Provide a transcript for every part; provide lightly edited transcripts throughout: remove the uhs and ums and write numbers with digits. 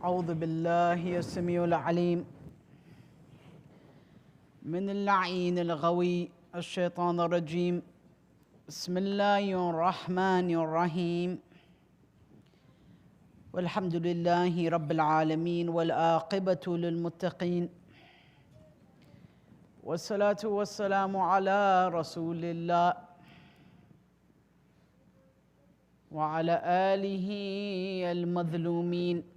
أعوذ بالله السميع العليم من اللعين الغوي الشيطان الرجيم. بسم الله الرحمن الرحيم. والحمد لله رب العالمين والعاقبة للمتقين، والصلاة والسلام على رسول الله وعلى آله المظلومين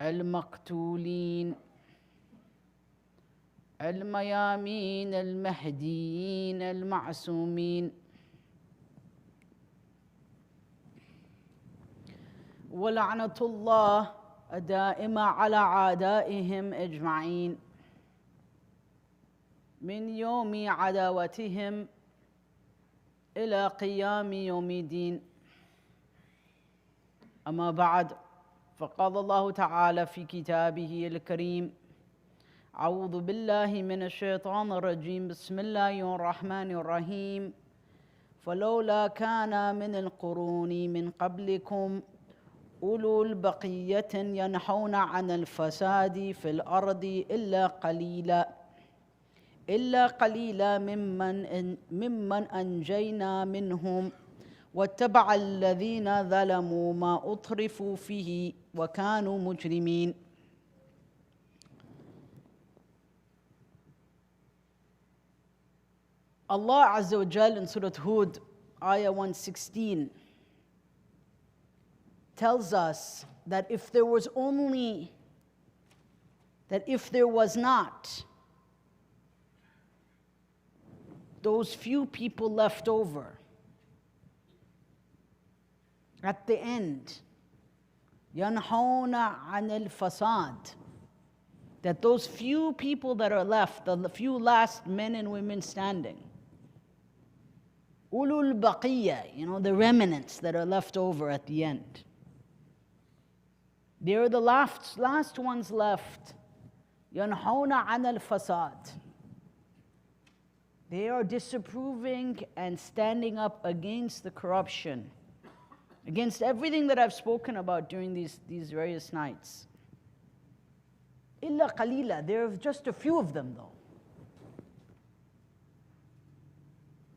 المقتولين الميامين المهديين المعصومين، ولعنة الله دائمة على أعدائهم أجمعين من يوم عداوتهم إلى قيام يوم الدين. أما بعد، فقال الله تعالى في كتابه الكريم: أعوذ بالله من الشيطان الرجيم. بسم الله الرحمن الرحيم. فلولا كان من القرون من قبلكم أولو البقية ينهون عن الفساد في الأرض إلا قليلا ممن أنجينا منهم واتبع الذين ظلموا ما أترفوا فيه وكانوا مجرمين. Allah Azza wa Jal in Surah Hud, Ayah 116, tells us that if there was not those few people left over at the end, yanhauna anil fasad, that those few people that are left, the few last men and women standing, ulul baqiyya, the remnants that are left over at the end, they are the last ones left. Yanhauna anil fasad. They are disapproving and standing up against the corruption, against everything that I've spoken about during these various nights. Illa qalila, there are just a few of them though.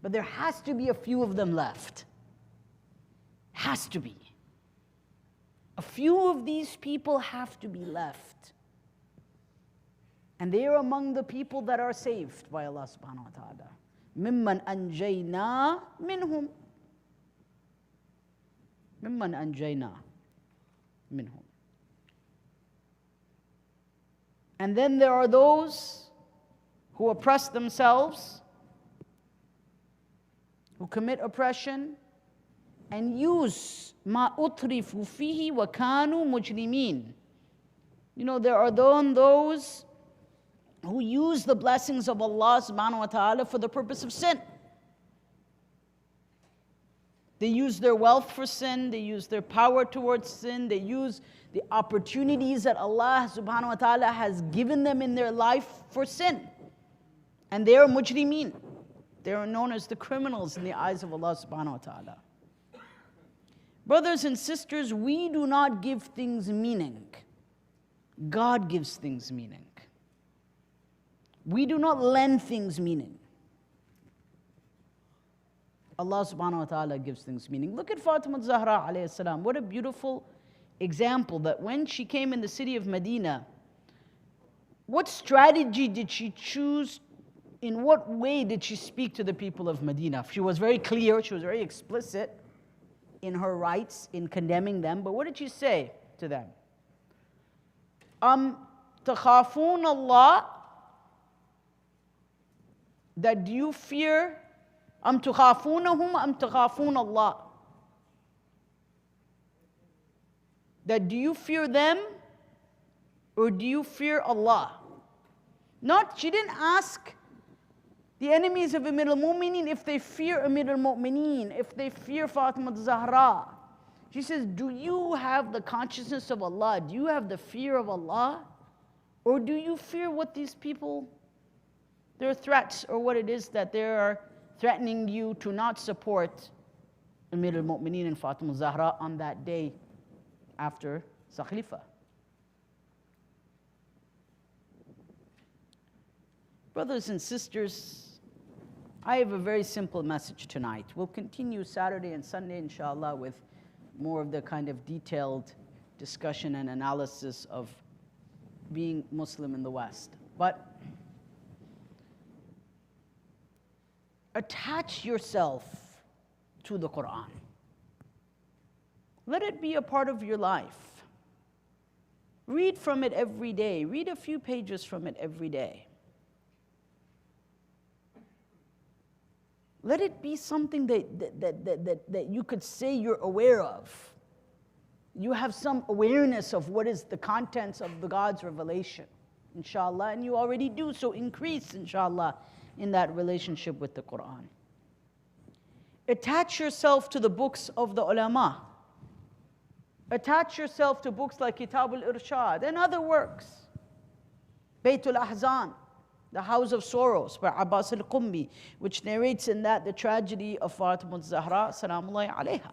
But there has to be a few of them left. Has to be. A few of these people have to be left. And they are among the people that are saved by Allah subhanahu wa ta'ala. Mimman anjayna minhum. Mimman anjayna minhum. And then there are those who oppress themselves, who commit oppression, and use ma utrifu fihi wa kanu mujrimin. There are those who use the blessings of Allah subhanahu wa ta'ala for the purpose of sin. They use their wealth for sin, they use their power towards sin, they use the opportunities that Allah subhanahu wa ta'ala has given them in their life for sin. And they are mujrimeen. They are known as the criminals in the eyes of Allah subhanahu wa ta'ala. Brothers and sisters, we do not give things meaning. God gives things meaning. We do not lend things meaning. Allah subhanahu wa ta'ala gives things meaning. Look at Fatima Zahra alayhi salam. What a beautiful example that when she came in the city of Medina, what strategy did she choose? In what way did she speak to the people of Medina? She was very clear, she was very explicit in her rights, in condemning them. But what did she say to them? Takhafun Allah, that do you fear? Tukhafunahum takhafun Allah. That do you fear them or do you fear Allah? She didn't ask the enemies of Amir al-Mu'mineen if they fear Amir al-Mu'mineen, if they fear Fatima Zahra. She says, do you have the consciousness of Allah? Do you have the fear of Allah? Or do you fear what these people, their threats, or what it is that they are threatening you to not support Amir al-Mu'mineen and Fatima Zahra on that day after Khalifa. Brothers and sisters, I have a very simple message tonight. We'll continue Saturday and Sunday, inshallah, with more of the kind of detailed discussion and analysis of being Muslim in the West. But attach yourself to the Quran. Let it be a part of your life. Read from it every day. Read a few pages from it every day. Let it be something that you could say you're aware of. You have some awareness of what is the contents of the God's revelation, inshallah, and you already do, so increase, inshallah, in that relationship with the Quran. Attach yourself to the books of the ulama. Attach yourself to books like Kitab al-Irshad and other works. Bayt al-Ahzan, The House of Sorrows by Abbas al-Qummi, which narrates in that the tragedy of Fatima al-Zahra, salamullahi alayha.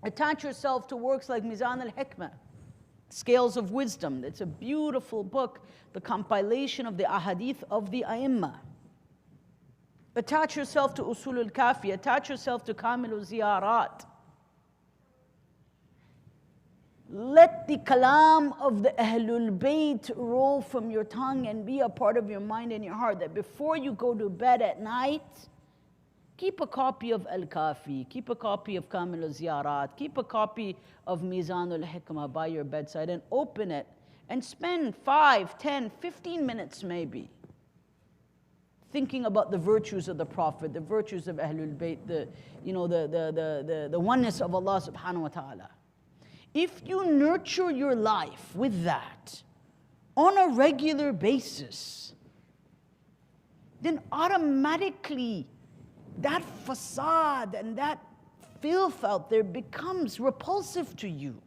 Attach yourself to works like Mizan al-Hikmah, Scales of Wisdom. It's a beautiful book, the compilation of the ahadith of the A'immah. Attach yourself to Usul al-Kafi. Attach yourself to Kamil al-Ziyarat. Let the kalam of the Ahlul Bayt roll from your tongue and be a part of your mind and your heart, that before you go to bed at night, keep a copy of Al-Kafi, keep a copy of Kamil al-Ziyarat, keep a copy of Mizan al-Hikmah by your bedside and open it and spend 5, 10, 15 minutes maybe thinking about the virtues of the Prophet, the virtues of Ahlul Bayt, the oneness of Allah subhanahu wa ta'ala. If you nurture your life with that on a regular basis, then automatically that facade and that filth out there becomes repulsive to you,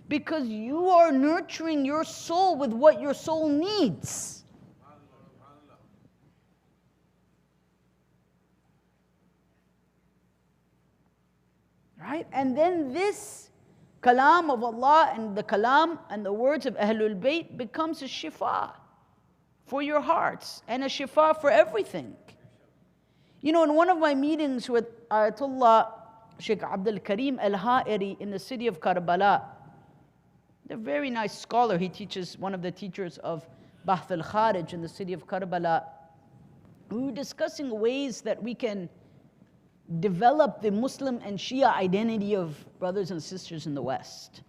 because you are nurturing your soul with what your soul needs. Right? And then this kalam of Allah and the kalam and the words of Ahlul Bayt becomes a shifa for your hearts and a shifa for everything. You know, in one of my meetings with Ayatollah Sheikh Abdul Karim al-Ha'iri in the city of Karbala, a very nice scholar, he teaches, one of the teachers of Bahth al-Kharij in the city of Karbala, we were discussing ways that we can develop the Muslim and Shia identity of brothers and sisters in the West.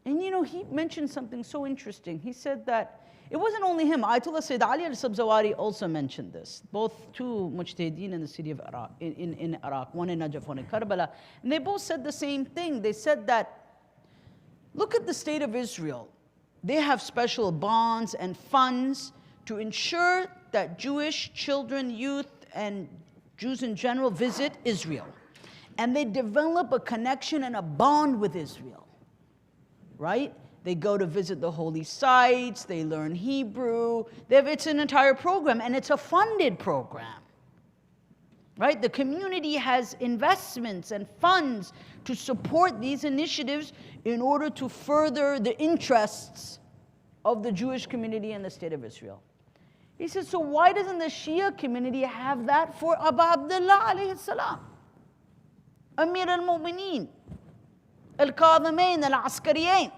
And you know, he mentioned something so interesting. He said that it wasn't only him. Ayatollah Sayyid Ali al-Sabzawari also mentioned this. Both two mujtahideen in the city of Iraq, in Iraq, one in Najaf, one in Karbala. And they both said the same thing. They said that, look at the state of Israel. They have special bonds and funds to ensure that Jewish children, youth, and Jews in general visit Israel. And they develop a connection and a bond with Israel, right? They go to visit the holy sites, they learn Hebrew, it's an entire program, and it's a funded program, right? The community has investments and funds to support these initiatives in order to further the interests of the Jewish community in the state of Israel. He says, so why doesn't the Shia community have that for Abu Abdullah alayhi salam? Amir al-Mu'mineen, al-Kadhimain, al-Askariyain,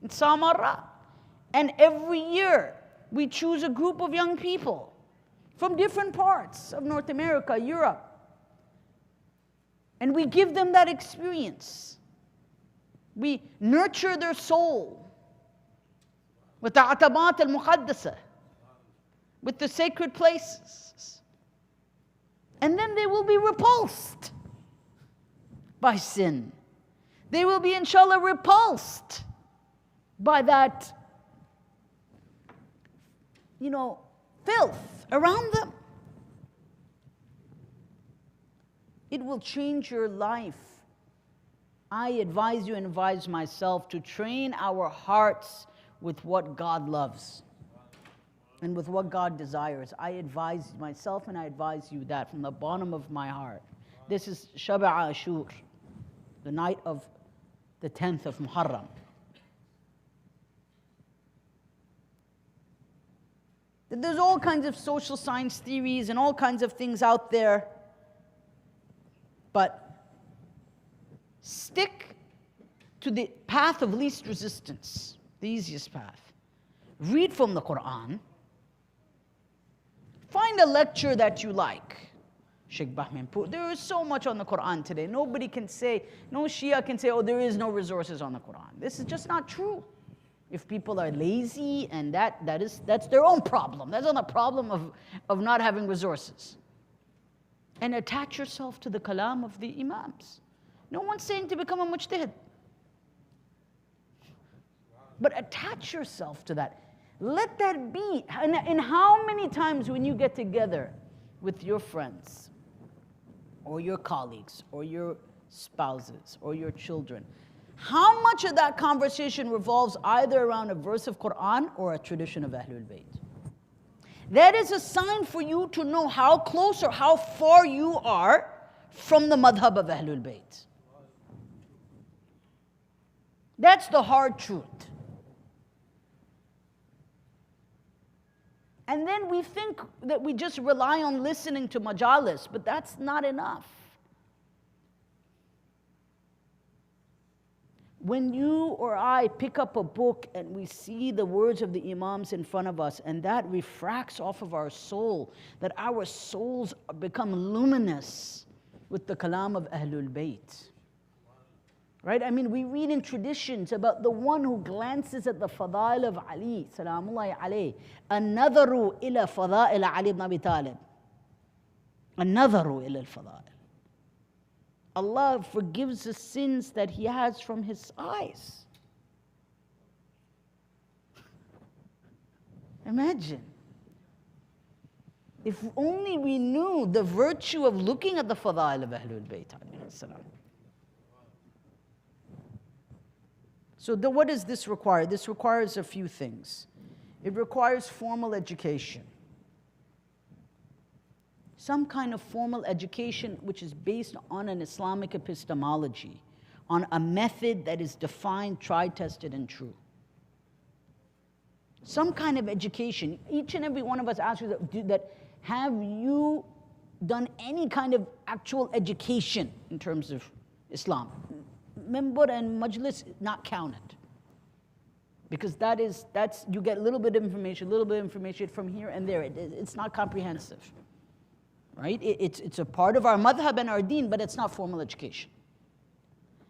Samarra. And every year, we choose a group of young people from different parts of North America, Europe. And we give them that experience. We nurture their soul with the atabat al-muqaddasa, with the sacred places. And then they will be repulsed by sin. They will be, inshallah, repulsed by that, filth around them. It will change your life. I advise you and advise myself to train our hearts with what God loves and with what God desires. I advise myself and I advise you that from the bottom of my heart, This is Shab Ashur, the night of the 10th of Muharram. There's all kinds of social science theories and all kinds of things out there. But stick to the path of least resistance, the easiest path. Read from the Quran. Find a lecture that you like. Sheikh Bahmanpur. There is so much on the Quran today. Nobody can say, no Shia can say, oh, there is no resources on the Quran. This is just not true. If people are lazy and that's their own problem. That's not a problem of not having resources. And attach yourself to the kalam of the imams. No one's saying to become a mujtahid. But attach yourself to that. Let that be. And how many times when you get together with your friends, or your colleagues, or your spouses, or your children, how much of that conversation revolves either around a verse of Quran or a tradition of Ahlul Bayt? That is a sign for you to know how close or how far you are from the madhab of Ahlul Bayt. That's the hard truth. And then we think that we just rely on listening to majalis, but that's not enough. When you or I pick up a book and we see the words of the imams in front of us, and that refracts off of our soul, that our souls become luminous with the kalam of Ahlul Bayt. Right? I mean, we read in traditions about the one who glances at the fadail of Ali, salamullahi alayhi. Anotharu ila fadail Ali ibn Abi Talib. Anotharu ila al-fadail. Allah forgives the sins that he has from his eyes. Imagine. If only we knew the virtue of looking at the fadail of Ahlul Bayt alayhi salam. So what does this require? This requires a few things. It requires formal education. Some kind of formal education which is based on an Islamic epistemology, on a method that is defined, tried, tested, and true. Some kind of education. Each and every one of us asks that, have you done any kind of actual education in terms of Islam? Mimbar and majlis not counted. Because that's you get a little bit of information from here and there. It's not comprehensive. Right? It's a part of our madhab and our deen, but it's not formal education.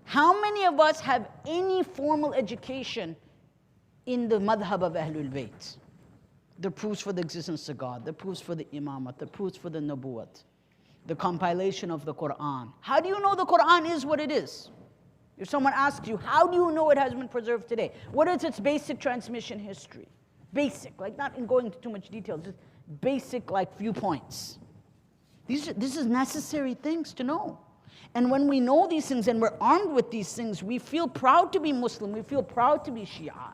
How many of us have any formal education in the madhab of Ahlul Bayt? The proofs for the existence of God, the proofs for the imamat, the proofs for the nubuwat, the compilation of the Quran. How do you know the Quran is what it is? If someone asks you, how do you know it has been preserved today? What is its basic transmission history? Basic, like not in going into too much detail, just basic like viewpoints. This is necessary things to know. And when we know these things and we're armed with these things, we feel proud to be Muslim, we feel proud to be Shia.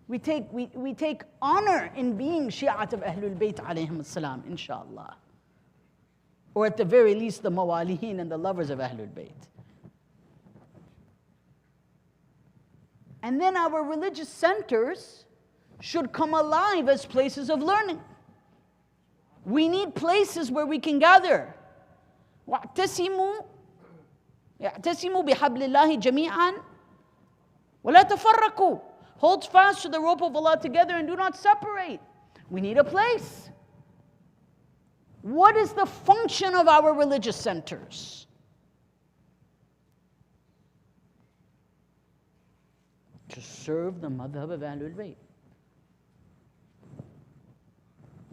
We take honor in being Shi'at of Ahlul Bayt alayhim salam, inshallah. Or at the very least, the mawalihin and the lovers of Ahlul Bayt. And then our religious centers should come alive as places of learning. We need places where we can gather. وَاعْتَسِمُوا بِحَبْلِ اللَّهِ جَمِيعًا وَلَا تَفَرَّقُوا. Hold fast to the rope of Allah together and do not separate. We need a place. What is the function of our religious centers? To serve the madhab of Ahlul Bayt.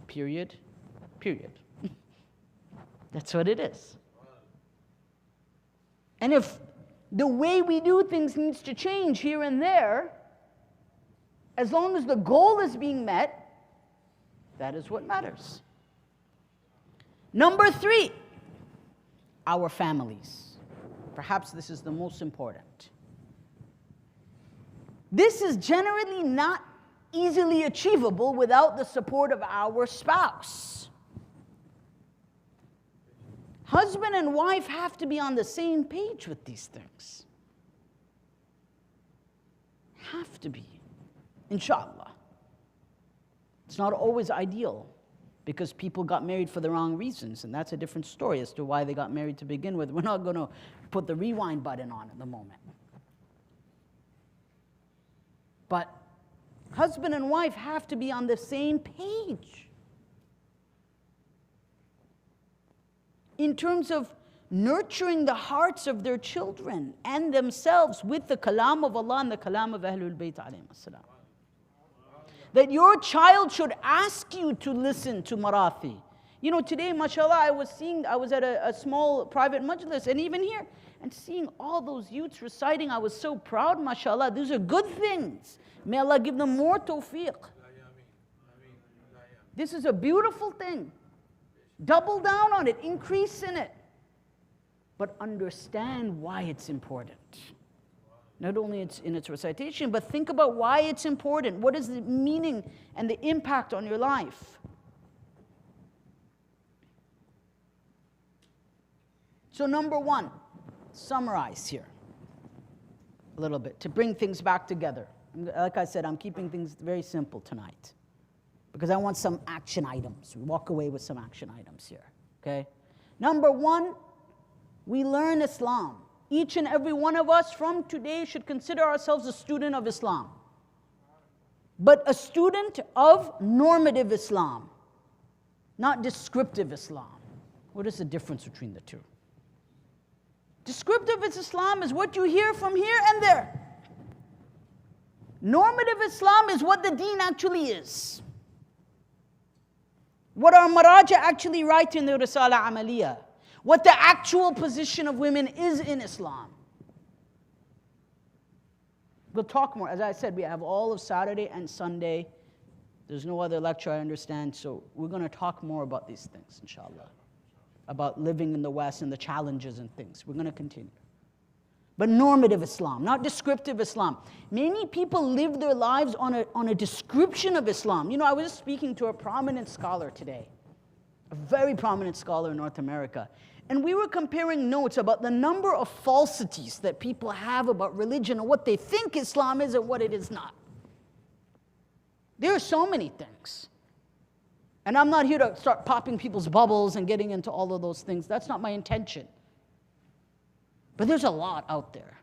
Period. That's what it is. And if the way we do things needs to change here and there, as long as the goal is being met, that is what matters. Number 3, our families. Perhaps this is the most important. This is generally not easily achievable without the support of our spouse. Husband and wife have to be on the same page with these things. Have to be, inshallah. It's not always ideal because people got married for the wrong reasons, and that's a different story as to why they got married to begin with. We're not going to put the rewind button on at the moment. But husband and wife have to be on the same page in terms of nurturing the hearts of their children and themselves with the kalam of Allah and the kalam of Ahlul Bayt alayhim as-salam. That your child should ask you to listen to Marathi. You know, today, mashallah, I was at a small private majlis, and even here, and seeing all those youths reciting, I was so proud, mashallah. These are good things. May Allah give them more tawfiq. This is a beautiful thing. Double down on it, increase in it. But understand why it's important. Not only in its recitation, but think about why it's important. What is the meaning and the impact on your life? So number one, summarize here a little bit to bring things back together. Like I said, I'm keeping things very simple tonight because I want some action items. We walk away with some action items here, okay? Number one, we learn Islam. Each and every one of us from today should consider ourselves a student of Islam. But a student of normative Islam, not descriptive Islam. What is the difference between the two? Descriptive Islam is what you hear from here and there. Normative Islam is what the deen actually is. What our maraja actually write in the Risala Amaliyah. What the actual position of women is in Islam. We'll talk more. As I said, we have all of Saturday and Sunday. There's no other lecture, I understand, so we're going to talk more about these things, inshallah. About living in the West and the challenges and things. We're going to continue. But normative Islam, not descriptive Islam. Many people live their lives on a description of Islam. You know, I was speaking to a prominent scholar today, a very prominent scholar in North America, and we were comparing notes about the number of falsities that people have about religion and what they think Islam is and what it is not. There are so many things. And I'm not here to start popping people's bubbles and getting into all of those things. That's not my intention. But there's a lot out there.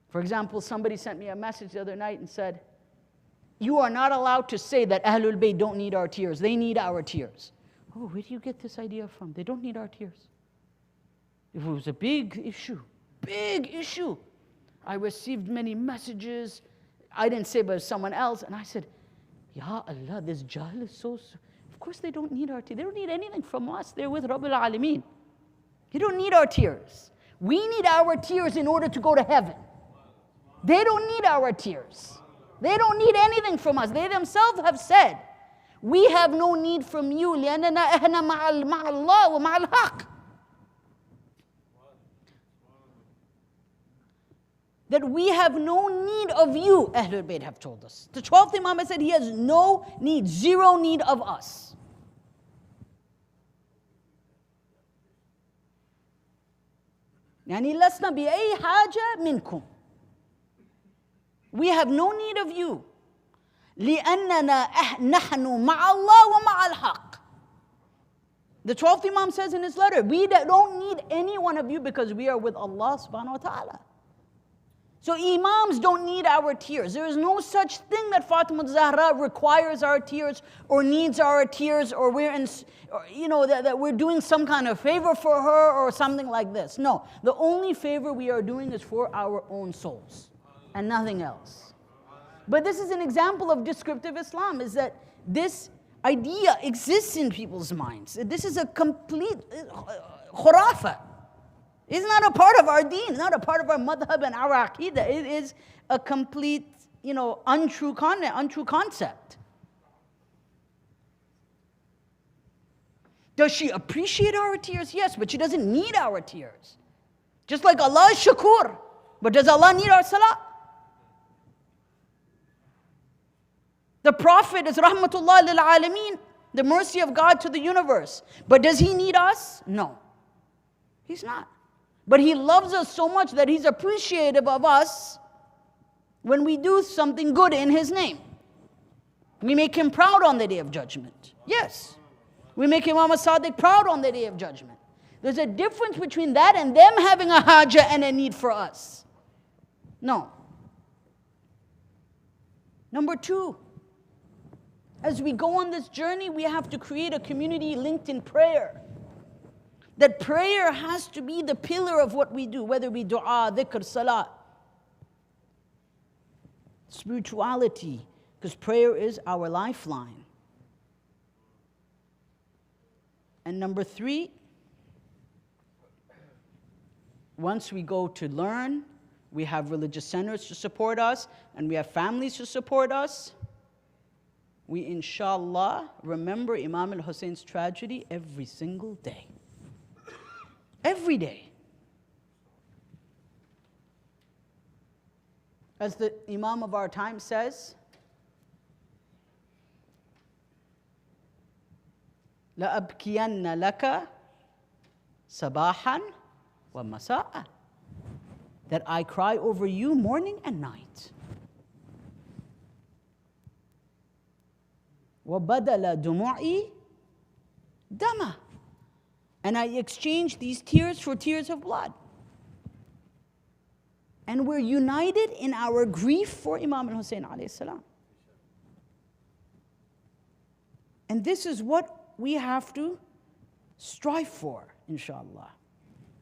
For example, somebody sent me a message the other night and said, you are not allowed to say that Ahlul Bayt don't need our tears. They need our tears. Oh, where do you get this idea from? They don't need our tears. It was a big issue. I received many messages. I didn't say, but someone else. And I said, Ya Allah, this jahl is so... Of course they don't need our tears. They don't need anything from us. They're with Rabbil Alameen. You don't need our tears. We need our tears in order to go to heaven. They don't need our tears. They don't need anything from us. They themselves have said, we have no need from you. لأننا إحنا مع الله ومع الحق. That we have no need of you, Ahlul Bayt have told us. The 12th Imam has said he has no need, zero need of us. يعني لسنا بأي حاجة منكم. We have no need of you. لأننا نحن مع الله ومع الحق. The 12th Imam says in his letter, we don't need any one of you because we are with Allah subhanahu wa ta'ala. So imams don't need our tears. There is no such thing that Fatima Zahra requires our tears or needs our tears or that we're doing some kind of favor for her or something like this. No, the only favor we are doing is for our own souls and nothing else. But this is an example of descriptive Islam, is that this idea exists in people's minds. This is a complete khurafa. It's not a part of our deen, not a part of our madhab and our aqidah. It is a complete, untrue concept. Does she appreciate our tears? Yes, but she doesn't need our tears. Just like Allah is shakur, but does Allah need our salah? The Prophet is rahmatullah lil alameen, the mercy of God to the universe. But does he need us? No. He's not. But He loves us so much that He's appreciative of us when we do something good in His name. We make Him proud on the Day of Judgment. Yes. We make Imam as-Sadiq proud on the Day of Judgment. There's a difference between that and them having a haja and a need for us. No. Number two, as we go on this journey, we have to create a community linked in prayer. That prayer has to be the pillar of what we do, whether we dua, dhikr, salah. Spirituality, because prayer is our lifeline. And number three, once we go to learn, we have religious centers to support us, and we have families to support us. We, inshallah, remember Imam al-Husayn's tragedy every single day. Every day. As the Imam of our time says, لَأَبْكِيَنَّ لَكَ صَبَاحًا وَمَسَاءً. That I cry over you morning and night. وَبَدَلَ دُمُوعِي دَمًا. And I exchange these tears for tears of blood. And we're united in our grief for Imam al-Husayn alayhi salam. And this is what we have to strive for, inshallah.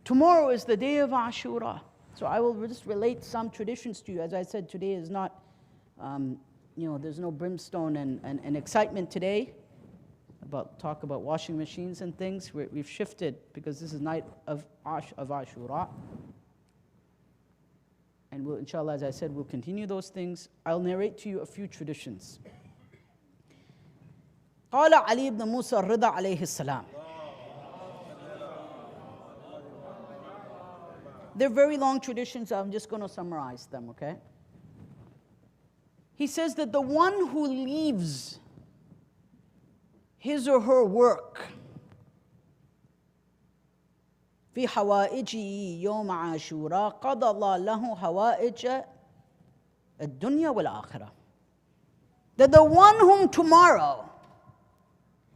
Tomorrow is the day of Ashura. So I will just relate some traditions to you. As I said, today is not, there's no brimstone and excitement today. Talk about washing machines and things. We've shifted because this is night of Ashura. And we'll, inshallah, as I said, we'll continue those things. I'll narrate to you a few traditions. قال علي بن موسى الرضا عليه السلام. They're very long traditions. I'm just going to summarize them, okay? He says that the one who leaves his or her work في حوائجه يوم عاشوراء قضى الله له حوائج الدنيا والآخرة. That the one whom tomorrow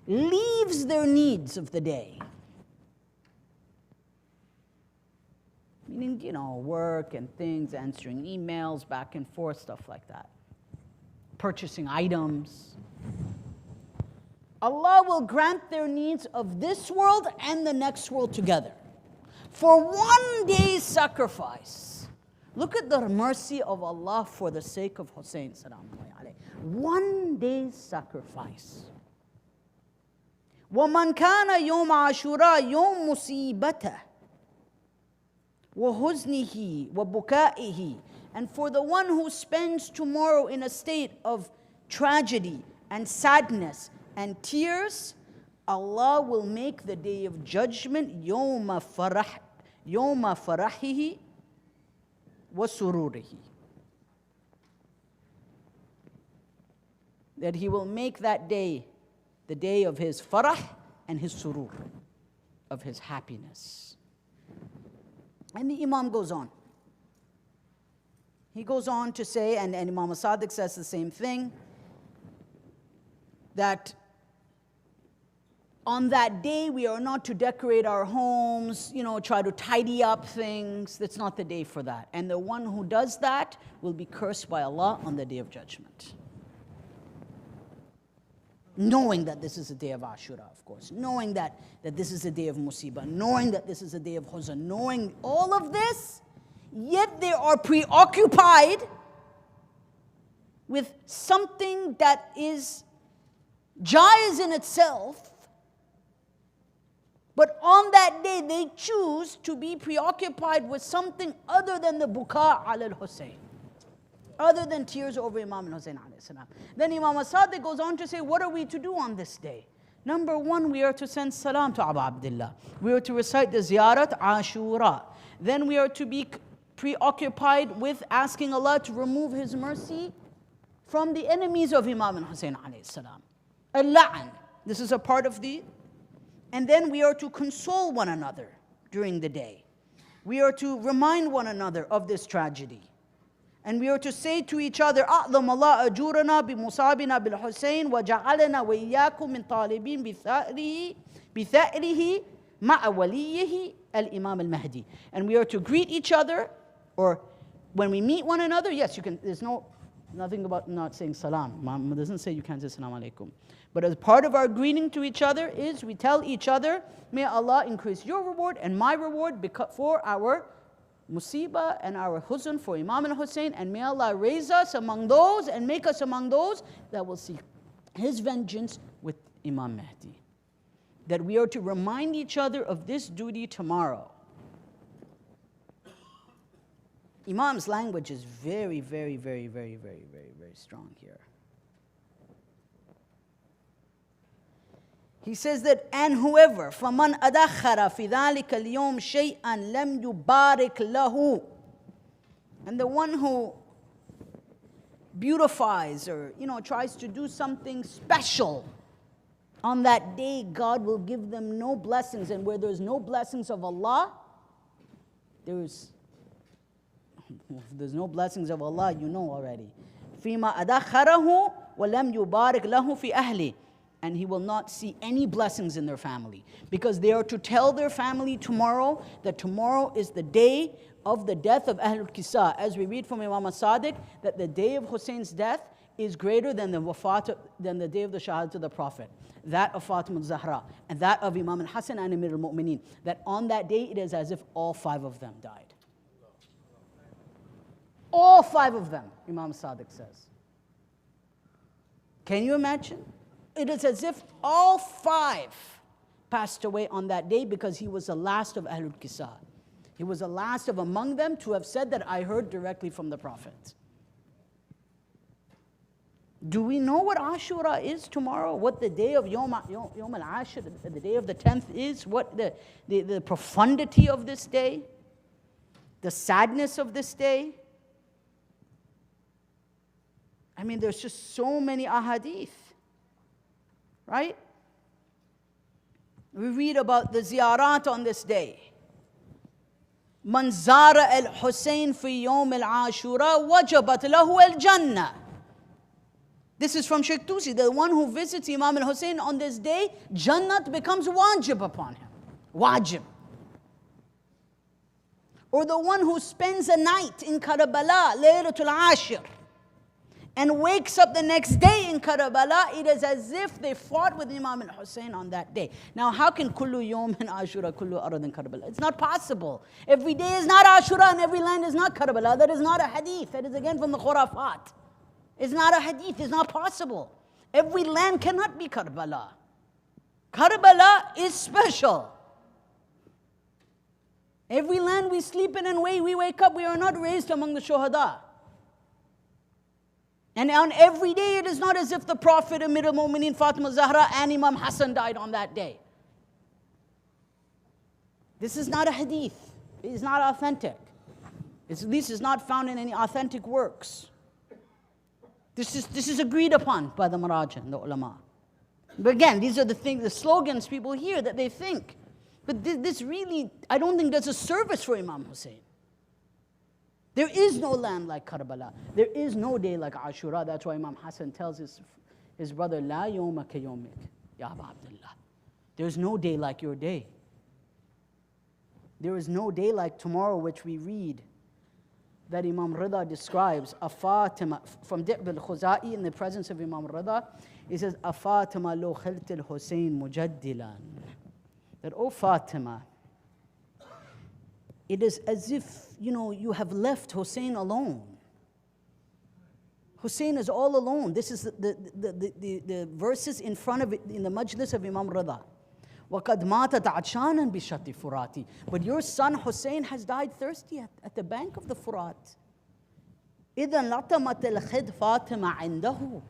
leaves their needs of the day, meaning, work and things, answering emails, back and forth, stuff like that, purchasing items, Allah will grant their needs of this world and the next world together. For one day's sacrifice. Look at the mercy of Allah for the sake of Hussein. One day's sacrifice. وَمَنْ كَانَ يَوْمَ عَاشُورَاء يَوْمَ مُصِيبَتَهُ وَحُزْنِهِ وَبُكَائِهِ. And for the one who spends tomorrow in a state of tragedy and sadness and tears, Allah will make the day of judgment يَوْمَ فَرَحِهِ وَسُرُورِهِ. That He will make that day the day of His farah and His surur, of His happiness. And the Imam goes on. He goes on to say, and Imam as-Sadiq says the same thing, that on that day we are not to decorate our homes, try to tidy up things. That's not the day for that. And the one who does that will be cursed by Allah on the day of judgment. Knowing that this is a day of Ashura, of course. Knowing that this is a day of Musibah. Knowing that this is a day of Huzn. Knowing all of this, yet they are preoccupied with something that is jaiz in itself. But on that day, they choose to be preoccupied with something other than the buka al-Husayn. Other than tears over Imam al-Husayn alayhi salam. Then Imam as-Sadiq goes on to say, what are we to do on this day? Number one, we are to send salam to Abu Abdullah. We are to recite the ziyarat Ashura. Then we are to be preoccupied with asking Allah to remove His mercy from the enemies of Imam al-Husayn alayhi salam. Al-La'an. This is a part of the... And then we are to console one another during the day. We are to remind one another of this tragedy. And we are to say to each other, أَعْظَمَ اللَّهُ أَجُورَنَا بِمُصَابِنَا بِالْحُسَيْنِ وَجَعَلَنَا وَإِيَّاكُمْ مِنْ طَالِبِينَ بِثَأْرِهِ مَعَ وَلِيِّهِ الْإِمَامِ الْمَهْدِي. And we are to greet each other, or when we meet one another, yes, you can, there's nothing about not saying salam. Muhammad doesn't say you can't say salam alaikum. But as part of our greeting to each other is we tell each other, may Allah increase your reward and my reward for our musibah and our huzn for Imam al-Hussein, and may Allah raise us among those and make us among those that will seek His vengeance with Imam Mahdi. That we are to remind each other of this duty tomorrow. Imam's language is very, very, very, very, very, very, very strong here. He says that, and whoever, فَمَنْ أَدَخَّرَ فِي ذَلِكَ الْيَوْمِ شَيْئًا لَمْ يُبَارِكْ لَهُ. And the one who beautifies or tries to do something special on that day, God will give them no blessings. And where there's no blessings of Allah, there's no blessings of Allah, you know already. فِيمَا أَدَخَّرَهُ وَلَمْ يُبَارِكْ لَهُ فِي أَهْلِهِ. And he will not see any blessings in their family. Because they are to tell their family tomorrow that tomorrow is the day of the death of Ahlul Qissa. As we read from Imam al-Sadiq, that the day of Hussein's death is greater than the day of the Shahadat of the Prophet. That of Fatima al-Zahra, and that of Imam al-Hasan and Amir al-Mu'mineen. That on that day it is as if all 5 of them died. All 5 of them, Imam al-Sadiq says. Can you imagine? It is as if all 5 passed away on that day, because he was the last of Ahlul Qissa. He was the last of among them to have said that I heard directly from the Prophet. Do we know what Ashura is tomorrow? What the day of Yawm al-Ashir, the day of the 10th is? What the profundity of this day? The sadness of this day? I mean, there's just so many ahadith. Right? We read about the ziyarat on this day. Man zara al-Husayn fi yawm al-Ashura wajabat lahu al-Jannah. This is from Sheikh Tusi. The one who visits Imam al-Hussein on this day, Jannat becomes wajib upon him. Wajib. Or the one who spends a night in Karbala, Laylatul Ashir, and wakes up the next day in Karbala, it is as if they fought with Imam al-Hussein on that day. Now, how can kullu yawm in Ashura, kullu arad in Karbala? It's not possible. Every day is not Ashura and every land is not Karbala. That is not a hadith. That is again from the Khurafat. It's not a hadith. It's not possible. Every land cannot be Karbala. Karbala is special. Every land we sleep in and we wake up, we are not raised among the shuhada. And on every day, it is not as if the Prophet, Amir al-Mu'mineen, Fatima Zahra, and Imam Hassan died on that day. This is not a hadith. It is not authentic. At least it's not found in any authentic works. This is agreed upon by the Marajan, the ulama. But again, these are the things, the slogans people hear that they think. But this really, I don't think there's a service for Imam Hussein. There is no land like Karbala. There is no day like Ashura. That's why Imam Hassan tells his brother, La yawma ka yawmik, ya Aba Abdullah. There is no day like your day. There is no day like tomorrow, which we read that Imam Rida describes. A Fatima, from Di'b al-Khuzai, in the presence of Imam Rida, he says, A Fatima lo khilt al-Hussein mujaddilan. That, oh Fatima, it is as if, you have left Hussein alone. Hussein is all alone. This is the verses in front of it, in the majlis of Imam Rida. وَقَدْ مَاتَتْ عَطْشَانًا بِشَطِّ فُرَاتِ. But your son Hussein has died thirsty at the bank of the Furat. إِذَا لَطَمَتِ الْخِدْ فَاطِمَةً عِنْدَهُ.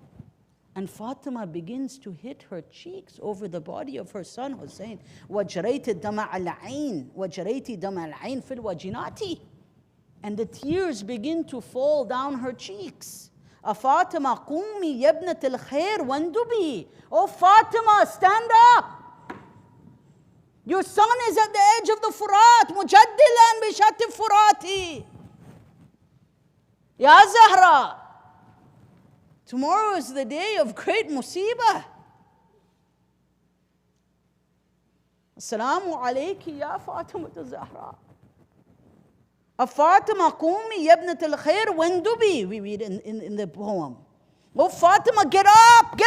And Fatima begins to hit her cheeks over the body of her son Hussein. وَجَرَيْتِ دَمَعَ الْعَيْنِ وَجَرَيْتِ دَمَعَ الْعَيْنِ فِي الْوَجِنَاتِ. And the tears begin to fall down her cheeks. أَفَاطِمَةَ قُومِي يَبْنَةَ الْخَيْرِ وَانْدُبِي. Oh Fatima, stand up. Your son is at the edge of the Furat. Mujaddilan bi shati Furati. Ya Zahra. Tomorrow is the day of great musibah. Assalamu alayki ya Fatima Zahra. Fatima qumi yabnat al-khair wandubi, we read in the poem. Oh Fatima, get up,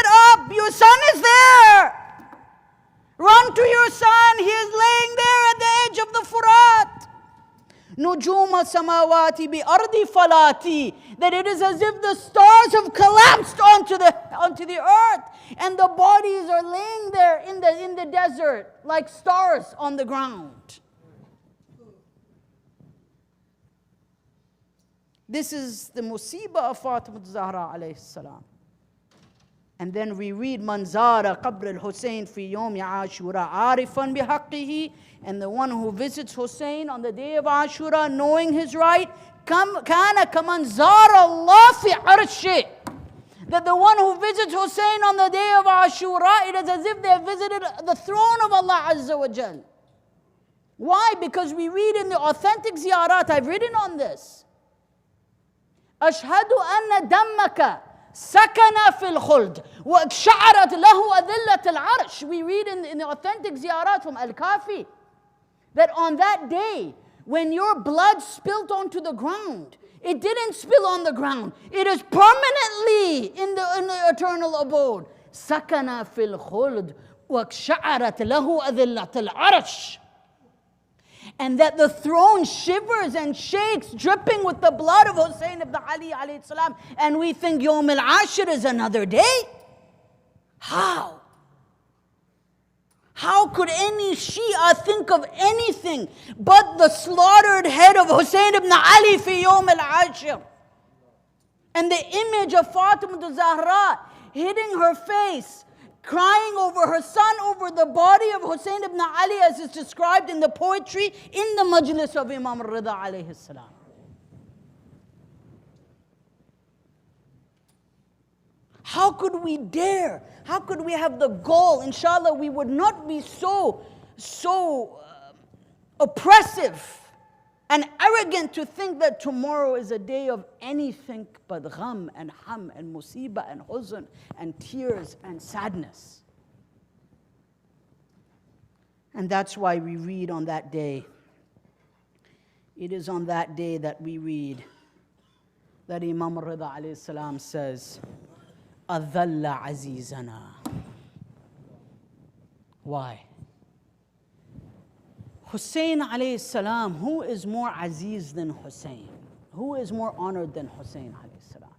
your son is there. Run to your son, he is laying there at the edge of the Furat. Nujum al-samawati bi ardi falati, that it is as if the stars have collapsed onto the earth, and the bodies are laying there in the desert like stars on the ground. This is the musibah of Fatima Zahra alayhi salam. And then we read, Manzara Qabr al-Hussein fi yawmi Ashura arifan bihaqqihi, and the one who visits Hussein on the day of Ashura knowing his right, kana kaman zara Allah fi arshi. That the one who visits Hussein on the day of Ashura, it is as if they have visited the throne of Allah Azza wa Jal. Why? Because we read in the authentic ziyarat, I've written on this, أشهد أن دمك سكن في الخلد وشعرت له أذلة العرش. We read in the authentic ziyarat from Al-Kafi that on that day when your blood spilled onto the ground, it didn't spill on the ground, it is permanently in the eternal abode. سكن في الخلد وشعرت له أذلة العرش. And that the throne shivers and shakes, dripping with the blood of Hussein ibn Ali alayhi salam, and we think Yawm al-Ashir is another day? How? How could any Shia think of anything but the slaughtered head of Hussein ibn Ali fi Yawm al-Ashir? And the image of Fatima Zahra hitting her face, crying over her son, over the body of Hussein ibn Ali, as is described in the poetry in the majlis of Imam al-Rida alayhi salam. How could we dare? How could we have the goal? Inshallah, we would not be so oppressive and arrogant to think that tomorrow is a day of anything but gham and ham and musibah and huzn and tears and sadness. And that's why we read on that day. It is on that day that we read that Imam al-Rida alayhi salam says, Adhalla azizana. Why? Hussein alayhi salam, who is more aziz than Hussein? Who is more honored than Hussein alayhi salam?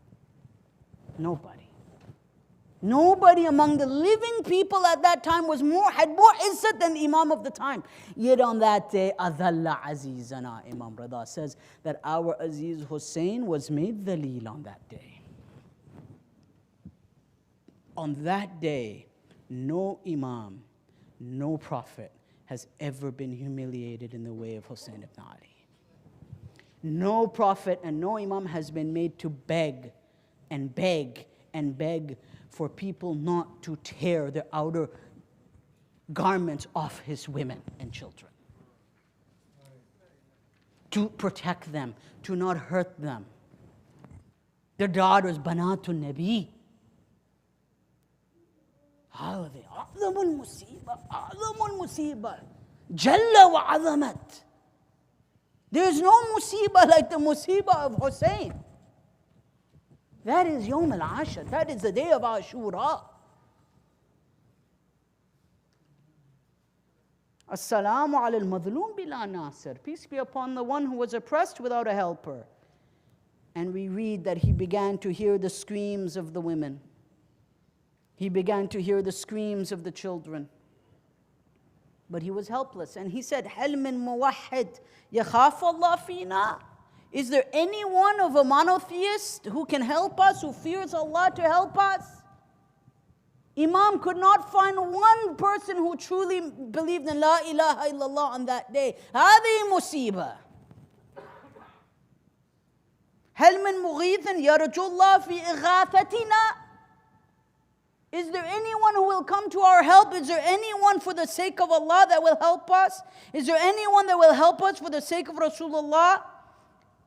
Nobody. Nobody among the living people at that time had more izzat than the Imam of the time. Yet on that day, Adhalla azizana, Imam Rida says that our Aziz Hussein was made dhaleel on that day. On that day, no Imam, no Prophet has ever been humiliated in the way of Hussein ibn Ali. No Prophet and no Imam has been made to beg and beg and beg for people not to tear their outer garments off his women and children. To protect them, to not hurt them. Their daughters, Banatun Nabi. هذه أعظم المصيبة أعظم المصيبة جل وعظمت. There is no musibah like the musibah of Hussein. That is Yawm al-Ashir. That is the day of Ashura. As-salamu ala al-madhloom bila nasir. Peace be upon the one who was oppressed without a helper. And we read that he began to hear the screams of the women. He began to hear the screams of the children. But he was helpless. And he said, هَلْ مِن مُوَحِّدْ يَخَافُ اللَّهَ فِينَا? Is there anyone of a monotheist who can help us, who fears Allah to help us? Imam could not find one person who truly believed in La ilaha illallah on that day. هذه مصيبة. هل من مغيث يرجو الله في إغاثتنا? Is there anyone who will come to our help? Is there anyone for the sake of Allah that will help us? Is there anyone that will help us for the sake of Rasulullah?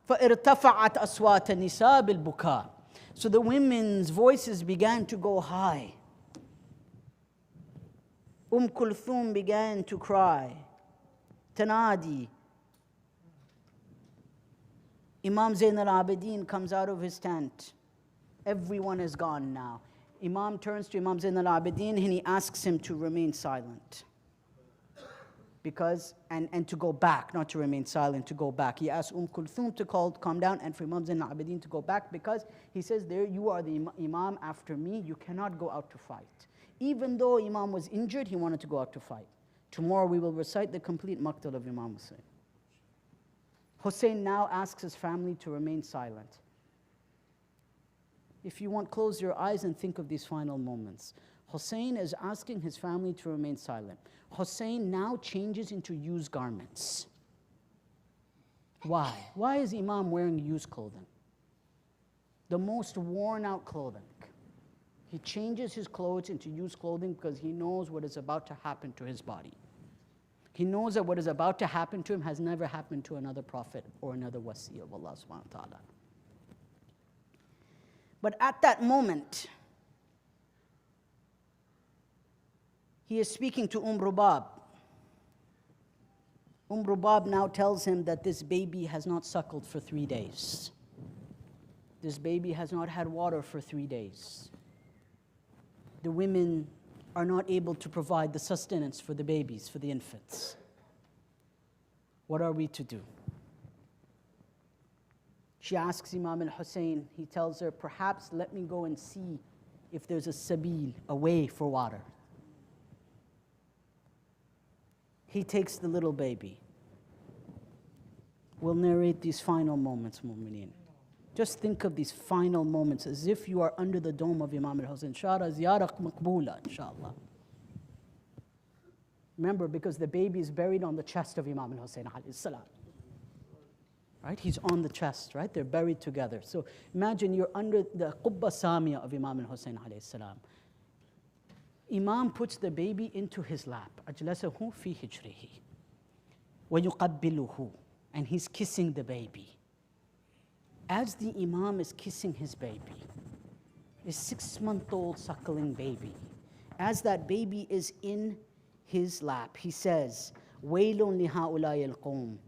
فَإِرْتَفَعَتْ أَصْوَاتَ النِّسَاءِ بِالْبُكَاءِ. So the women's voices began to go high. Kulthum began to cry. Tanadi. Imam Zain al-Abidin comes out of his tent. Everyone is gone now. Imam turns to Imam Zain al-Abidin and he asks him to remain silent. Because, and to go back, not to remain silent, to go back. He asks Kulthum to calm down and for Imam Zain al-Abidin to go back because he says, there you are the Imam after me, you cannot go out to fight. Even though Imam was injured, he wanted to go out to fight. Tomorrow we will recite the complete maqtal of Imam Hussein. Hussein now asks his family to remain silent. If you want, close your eyes and think of these final moments. Hussein is asking his family to remain silent. Hussein now changes into used garments. Why? Why is Imam wearing used clothing? The most worn out clothing. He changes his clothes into used clothing because he knows what is about to happen to his body. He knows that what is about to happen to him has never happened to another prophet or another wasi of Allah subhanahu wa ta'ala. But at that moment, he is speaking to Rubab. Rubab now tells him that this baby has not suckled for 3 days. This baby has not had water for 3 days. The women are not able to provide the sustenance for the babies, for the infants. What are we to do? She asks Imam al-Hussein, he tells her, perhaps let me go and see if there's a sabil, a way for water. He takes the little baby. We'll narrate these final moments, mu'mineen. Just think of these final moments as if you are under the dome of Imam al-Hussein. Shara ziyarah maqboola, inshallah. Remember, because the baby is buried on the chest of Imam al-Hussein alayhi salam. Right? He's on the chest, right? They're buried together. So imagine you're under the qubba samia of Imam al-Hussein alayhi salam. Imam puts the baby into his lap. أجلسه في حجره ويقبله, and he's kissing the baby. As the Imam is kissing his baby, his 6-month-old suckling baby, as that baby is in his lap, he says, وَيْلٌ لِهَؤُلَاءِ الْقَوْمِ,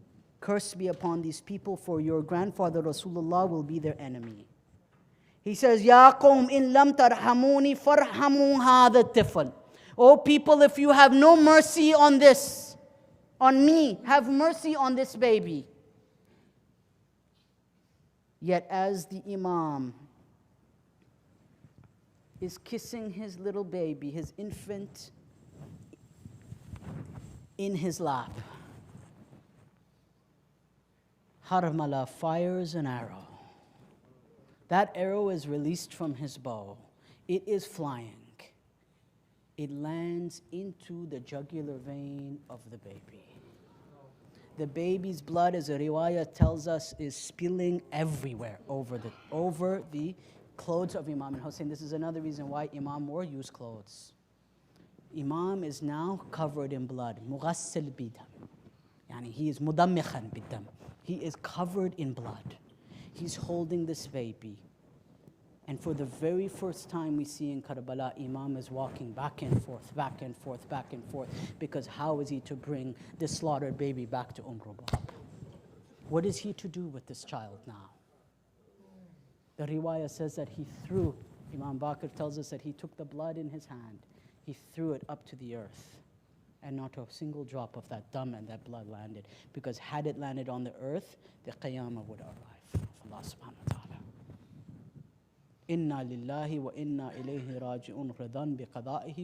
curse be upon these people, for your grandfather Rasulullah will be their enemy. He says, Ya qawm in lam tarhamuni farhamu hadha tifl. Oh people, if you have no mercy on this, on me, have mercy on this baby. Yet as the Imam is kissing his little baby, his infant, in his lap, Harmala fires an arrow. That arrow is released from his bow. It is flying. It lands into the jugular vein of the baby. The baby's blood, as a riwayah tells us, is spilling everywhere over the clothes of Imam al-Hussein. This is another reason why Imam wore used clothes. Imam is now covered in blood. Mughassal bidam. Yani he is mudammikhan bidam. He is covered in blood. He's holding this baby. And for the very first time we see in Karbala, Imam is walking back and forth, back and forth, back and forth. Because how is he to bring this slaughtered baby back to Rubab? What is he to do with this child now? The riwayah says that he threw, Imam Baqir tells us that he took the blood in his hand. He threw it up to the earth. And not a single drop of that dam and that blood landed. Because had it landed on the earth, the Qiyamah would arrive of Allah subhanahu wa ta'ala. Inna lillahi wa inna ilayhi raji'un ridan bi qada'ihi